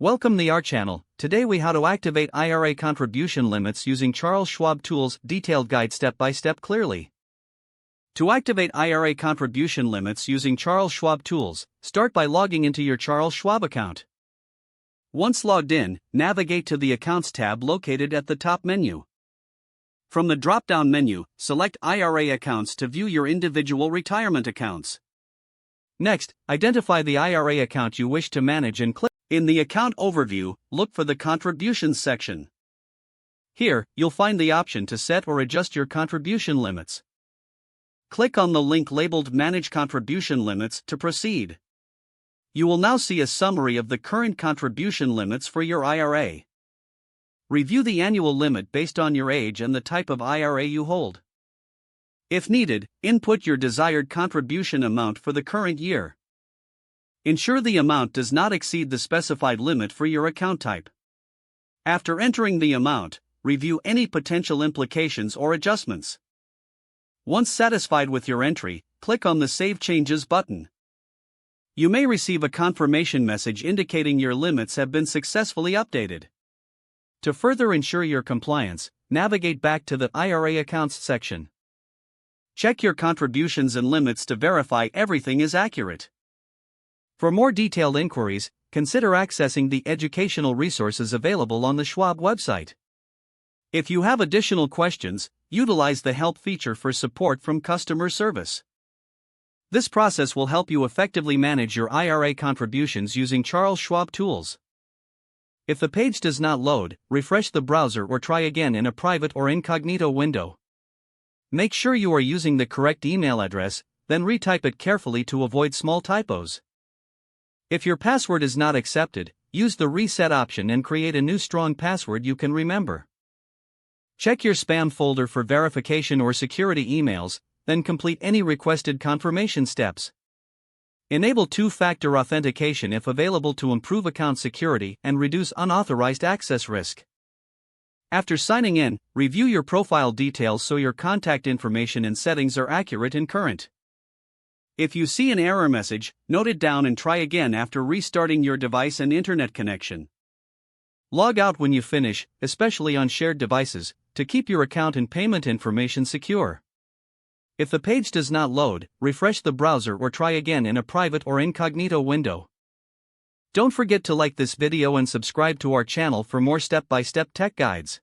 Welcome to our channel. Today we how to activate IRA contribution limits using Charles Schwab tools. Detailed guide step by step clearly. To activate IRA contribution limits using Charles Schwab tools, start by logging into your Charles Schwab account. Once logged in, navigate to the Accounts tab located at the top menu. From the drop-down menu, select IRA accounts to view your individual retirement accounts. Next, identify the IRA account you wish to manage and click. In the Account Overview, look for the Contributions section. Here, you'll find the option to set or adjust your contribution limits. Click on the link labeled Manage Contribution Limits to proceed. You will now see a summary of the current contribution limits for your IRA. Review the annual limit based on your age and the type of IRA you hold. If needed, input your desired contribution amount for the current year. Ensure the amount does not exceed the specified limit for your account type. After entering the amount, review any potential implications or adjustments. Once satisfied with your entry, click on the Save Changes button. You may receive a confirmation message indicating your limits have been successfully updated. To further ensure your compliance, navigate back to the IRA Accounts section. Check your contributions and limits to verify everything is accurate. For more detailed inquiries, consider accessing the educational resources available on the Schwab website. If you have additional questions, utilize the Help feature for support from customer service. This process will help you effectively manage your IRA contributions using Charles Schwab tools. If the page does not load, refresh the browser or try again in a private or incognito window. Make sure you are using the correct email address, then retype it carefully to avoid small typos. If your password is not accepted, use the reset option and create a new strong password you can remember. Check your spam folder for verification or security emails, then complete any requested confirmation steps. Enable two-factor authentication if available to improve account security and reduce unauthorized access risk. After signing in, review your profile details so your contact information and settings are accurate and current. If you see an error message, note it down and try again after restarting your device and internet connection. Log out when you finish, especially on shared devices, to keep your account and payment information secure. If the page does not load, refresh the browser or try again in a private or incognito window. Don't forget to like this video and subscribe to our channel for more step-by-step tech guides.